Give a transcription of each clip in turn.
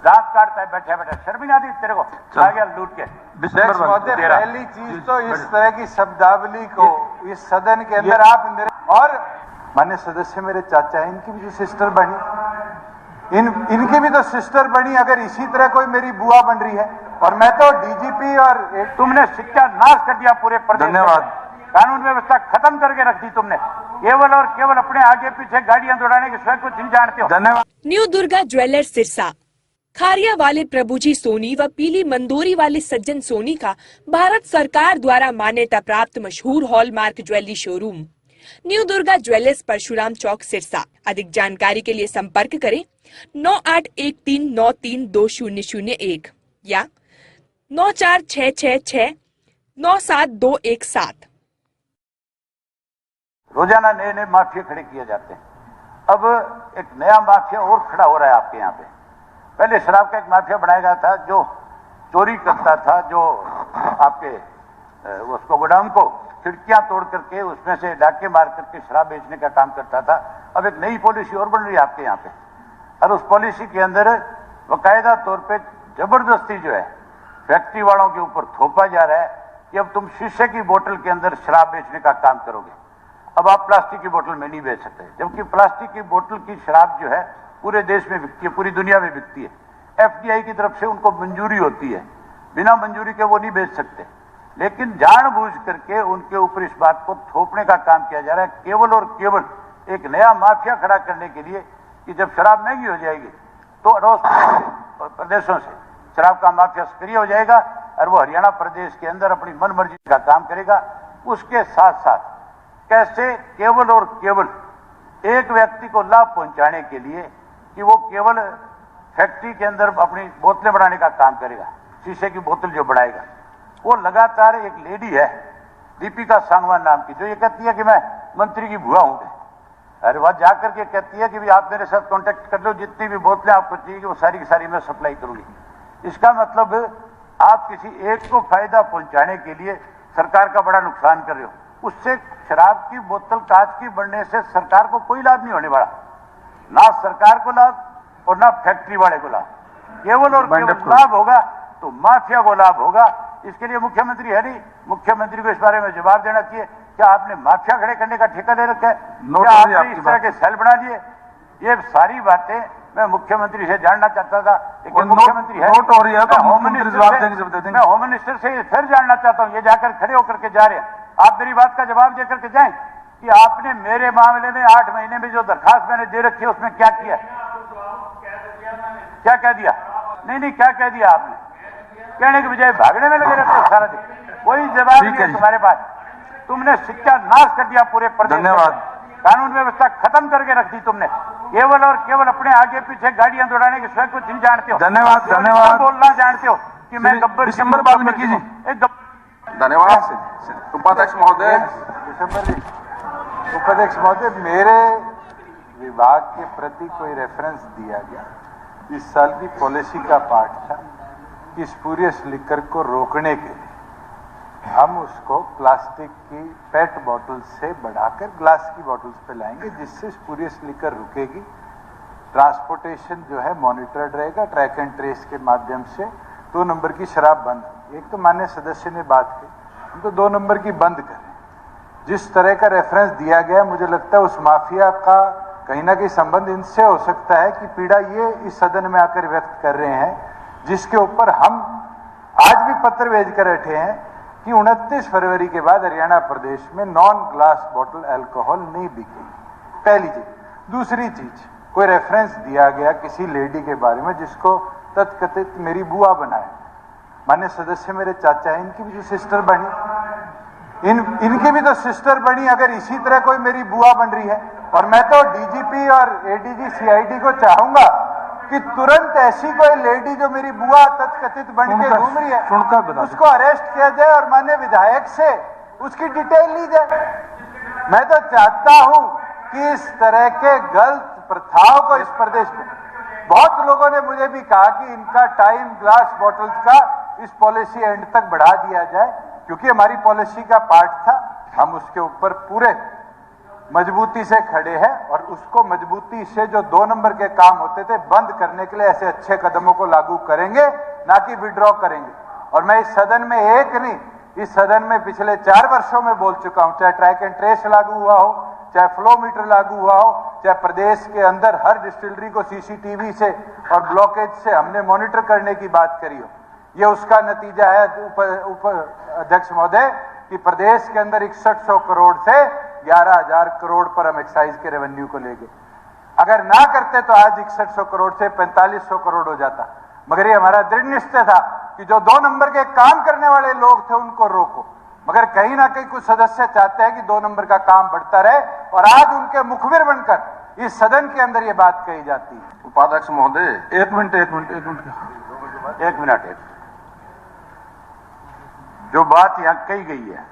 दांत काटता है बैठे बैठे, शर्म नहीं आती तेरे को? आ गया लूट के। पहली चीज तो इस तरह की शब्दावली को इस सदन के अंदर आप और मान्य सदस्य मेरे चाचा है, इनकी भी जो सिस्टर बनी, इनकी भी तो सिस्टर बनी, अगर इसी तरह कोई मेरी बुआ बन रही है, और मैं तो डीजीपी और तुमने शिक्षा नाश कर दिया पूरे प्रदेश। धन्यवाद। कानून व्यवस्था खत्म करके रख दी तुमने, केवल और केवल अपने आगे पीछे गाड़ियां दौड़ाने के स्वयं कुछ नहीं जानते हो। धन्यवाद। New Durga jewellers Sirsa. खारिया वाले प्रभुजी सोनी व पीली मंदोरी वाले सज्जन सोनी का भारत सरकार द्वारा मान्यता प्राप्त मशहूर hallmark jewellery showroom new Durga jewellers Parshuram Chowk Sirsa. अधिक जानकारी के लिए संपर्क करें 9813932001 या 9466697217। रोजाना नए नए माफिया खड़े किए जाते हैं। अब एक नया माफिया और खड़ा हो रहा है आपके यहाँ पे। पहले शराब का एक माफिया बनाया गया था जो चोरी करता था, जो आपके उसको गोडाउन को खिड़कियां तोड़ करके उसमें से डाके मार करके शराब बेचने का काम करता था। अब एक नई पॉलिसी और बन रही है आपके यहाँ पे, और उस पॉलिसी के अंदर बाकायदा तौर पे जबरदस्ती जो है फैक्ट्री वालों के ऊपर थोपा जा रहा है कि अब तुम शीशे की बोतल के अंदर शराब बेचने का काम करोगे। अब आप प्लास्टिक की बोतल में नहीं बेच सकते, जबकि प्लास्टिक की बोतल की शराब जो है पूरे देश में बिकती है, पूरी दुनिया में बिकती है। एफडीआई की तरफ से उनको मंजूरी होती है, बिना मंजूरी के वो नहीं बेच सकते। लेकिन जानबूझ करके उनके ऊपर इस बात को थोपने का काम किया जा रहा है, केवल और केवल एक नया माफिया खड़ा करने के लिए कि जब शराब महंगी हो जाएगी तो अड़ोस प्रदेशों से शराब का माफिया सक्रिय हो जाएगा और वो हरियाणा प्रदेश के अंदर अपनी मनमर्जी का काम करेगा। उसके साथ साथ कैसे केवल और केवल एक व्यक्ति को लाभ पहुंचाने के लिए कि वो केवल फैक्ट्री के अंदर अपनी बोतलें बनाने का काम करेगा, शीशे की बोतल जो बनाएगा। वो लगातार एक लेडी है दीपिका सांगवान नाम की, जो ये कहती है कि मैं मंत्री की बुआ हूं। अरे वहां जाकर के कहती है कि भी आप मेरे साथ कांटेक्ट कर लो, जितनी भी बोतलें आपको चाहिए वो सारी की सारी मैं सप्लाई करूंगी। इसका मतलब आप किसी एक को फायदा पहुंचाने के लिए सरकार का बड़ा नुकसान कर रहे हो। उससे शराब की बोतल कांच की बनने से सरकार को कोई लाभ नहीं होने वाला, ना सरकार को लाभ और ना फैक्ट्री वाले को लाभ। केवल और केवल लाभ होगा तो माफिया को लाभ होगा। इसके लिए मुख्यमंत्री है नहीं, मुख्यमंत्री को इस बारे में जवाब देना चाहिए। क्या आपने माफिया खड़े करने का ठेका ले रखा है? क्या आपने इस तरह के सेल बना लिए? ये सारी बातें मैं मुख्यमंत्री से जानना चाहता था, लेकिन मुख्यमंत्री है नोट हो रही है तो होम मिनिस्टर जवाब देंगे। मैं होम मिनिस्टर से फिर जानना चाहता हूँ, ये जाकर खड़े होकर के जा रहे हैं, आप मेरी बात का जवाब देकर के जाएं कि आपने मेरे मामले में 8 महीने में जो दरखास्त मैंने दे रखी है उसमें क्या किया, क्या कह दिया? नहीं, क्या कह दिया आपने? कहने के बजाय भागने में लगे रहते हो सारा दिन, कोई जवाब नहीं है तुम्हारे पास। तुमने शिक्षा नाश कर दिया पूरे प्रदेश। धन्यवाद। कानून व्यवस्था खत्म करके रख दी तुमने, केवल और केवल अपने आगे पीछे गाड़ियां दौड़ाने के स्वयं कुछ नहीं जानते हो। धन्यवाद। धन्यवाद। बोलना जानते हो कि मैं गब्बर दिसंबर वाल्मीकि जी। धन्यवाद उपाध्यक्ष महोदय। उपाध्यक्ष महोदय, मेरे विभाग के प्रति कोई रेफरेंस दिया गया, इस साल की पॉलिसी का पार्ट था कि स्पूरियस लिकर को रोकने के लिए हम उसको प्लास्टिक की पेट बॉटल से बढ़ाकर ग्लास की बॉटल्स पे लाएंगे, जिससे स्पूरियस लिकर रुकेगी। ट्रांसपोर्टेशन जो है मॉनिटर्ड रहेगा, ट्रैक एंड ट्रेस के माध्यम से 2 नंबर की शराब बंद होगी। एक तो माननीय सदस्य ने बात की, हम तो 2 नंबर की बंद करें। जिस तरह का रेफरेंस दिया गया, मुझे लगता है उस माफिया का कहीं ना कहीं संबंध इनसे हो सकता है कि पीड़ा ये इस सदन में आकर व्यक्त कर रहे हैं, जिसके ऊपर हम आज भी पत्र भेज कर बैठे हैं कि 29 फरवरी के बाद हरियाणा प्रदेश में नॉन ग्लास बॉटल अल्कोहल नहीं बिकेगी। पहली चीज। दूसरी चीज, कोई रेफरेंस दिया गया किसी लेडी के बारे में जिसको तथकथित मेरी बुआ बनाए। मान्य सदस्य मेरे चाचा है, इनकी भी जो सिस्टर बनी, इनकी भी तो सिस्टर बनी, अगर इसी तरह कोई मेरी बुआ बन रही है, और मैं तो डीजीपी और एडीजी सीआईडी को चाहूंगा कि तुरंत ऐसी कोई लेडी जो मेरी बुआ तथकथित बन के घूम रही है उसको अरेस्ट किया जाए और माननीय विधायक से उसकी डिटेल ली जाए। मैं तो चाहता हूं कि इस तरह के गलत प्रथाओं को इस प्रदेश में, बहुत लोगों ने मुझे भी कहा कि इनका टाइम ग्लास बॉटल्स का इस पॉलिसी एंड तक बढ़ा दिया जाए, क्योंकि हमारी पॉलिसी का पार्ट था। हम उसके ऊपर पूरे मजबूती से खड़े हैं और उसको मजबूती से जो 2 नंबर के काम होते थे बंद करने के लिए ऐसे अच्छे कदमों को लागू करेंगे, ना कि विड्रॉ करेंगे। और मैं इस सदन में एक नहीं, इस सदन में पिछले 4 वर्षों में बोल चुका हूं, चाहे ट्रैक एंड ट्रेस लागू हुआ हो, चाहे फ्लो मीटर लागू हुआ हो, चाहे प्रदेश के अंदर हर डिस्टिलरी को सीसीटीवी से और ब्लॉकेज से हमने मॉनिटर करने की बात करी हो। ये उसका नतीजा है उप अध्यक्ष महोदय कि प्रदेश के अंदर 6100 करोड़ से 11,000 करोड़ पर हम एक्साइज के रेवेन्यू को ले गए। अगर ना करते तो आज 6100 करोड़ से 4500 करोड़ हो जाता। मगर ये हमारा दृढ़ निश्चय था कि जो 2 नंबर के काम करने वाले लोग थे उनको रोको। मगर कहीं ना कहीं कुछ सदस्य चाहते हैं कि 2 नंबर का काम बढ़ता रहे और आज उनके मुखबिर बनकर इस सदन के अंदर ये बात कही जाती है। उपाध्यक्ष महोदय, एक मिनट जो बात यहाँ कही गई है,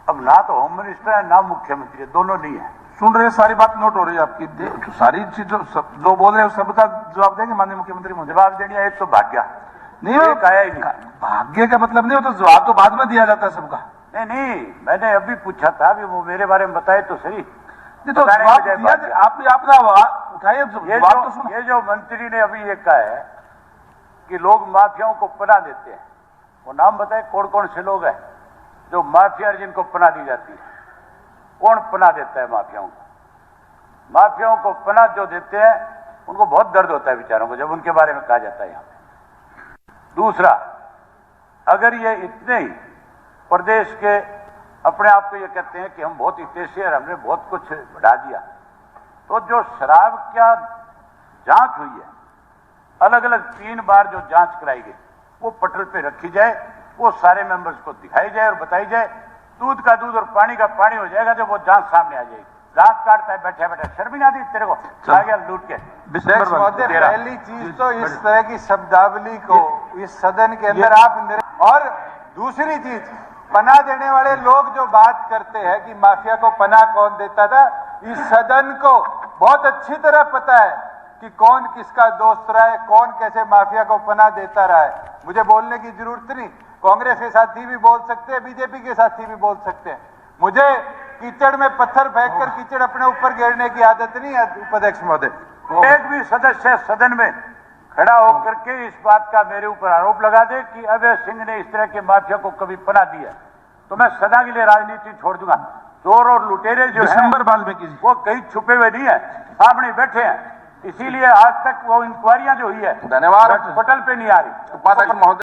अब ना तो होम मिनिस्टर है ना मुख्यमंत्री है, दोनों नहीं है। सुन रहे हैं, सारी बात नोट हो रही है आपकी। तो सारी चीज जो बोल रहे हैं सबका जवाब देंगे माननीय मुख्यमंत्री महोदय। जवाब देनी है। एक तो भाग्य नहीं, एक आया ही नहीं। भाग्य का मतलब नहीं, वो तो जवाब तो बाद में दिया जाता है सबका। नहीं, मैंने अभी पूछा था, अभी वो मेरे बारे में बताए तो सही। नहीं तो जवाब दिया, आपने अपना उठाइए जवाब तो सुनो। ये जो मंत्री ने अभी ये कहा है कि लोग माफियाओं को पनाह देते हैं, वो नाम बताए कौन कौन से लोग हैं जो माफिया जिनको पनाह दी जाती है? कौन पनाह देता है माफियाओं को? माफियाओं को पनाह जो देते हैं उनको बहुत दर्द होता है बेचारों को जब उनके बारे में कहा जाता है यहाँ पे। दूसरा, अगर ये इतने ही प्रदेश के अपने आप को ये कहते हैं कि हम बहुत हितैषी और हमने बहुत कुछ बढ़ा दिया, तो जो शराब का जांच हुई है, अलग अलग 3 बार जो जांच कराई गई, वो पटल पे रखी जाए, वो सारे मेंबर्स को दिखाई जाए और बताई जाए। दूध का दूध और पानी का पानी हो जाएगा जब वो जांच सामने आ जाएगी। दांत काटता है बैठे बैठे, शर्म नहीं आती तेरे को? आ गया लूट के। अध्यक्ष महोदय, पहली चीज तो इस तरह की शब्दावली को इस सदन के अंदर आप, और दूसरी चीज, पनाह देने वाले लोग जो बात करते हैं कि माफिया को पनाह कौन देता था, इस सदन को बहुत अच्छी तरह पता है कि कौन किसका दोस्त रहा है, कौन कैसे माफिया को पनाह देता रहा है। मुझे बोलने की जरूरत नहीं, कांग्रेस के साथी भी बोल सकते हैं, बीजेपी के साथी भी बोल सकते हैं। मुझे कीचड़ में पत्थर फेंककर कीचड़ अपने ऊपर गिरने की आदत नहीं है उपाध्यक्ष महोदय। एक भी सदस्य सदन में खड़ा होकर के इस बात का मेरे ऊपर आरोप लगा दे कि अभय सिंह ने इस तरह के माफिया को कभी पनाह दिया, तो मैं सदा के लिए राजनीति छोड़ दूंगा। चोर और लुटेरे जो हैं वो कहीं छुपे हुए नहीं है, सामने बैठे हैं। इसीलिए आज तक वो इंक्वायरियां जो हुई है, धन्यवाद, पटल पे नहीं आ रही। उपाध्यक्ष महोदय।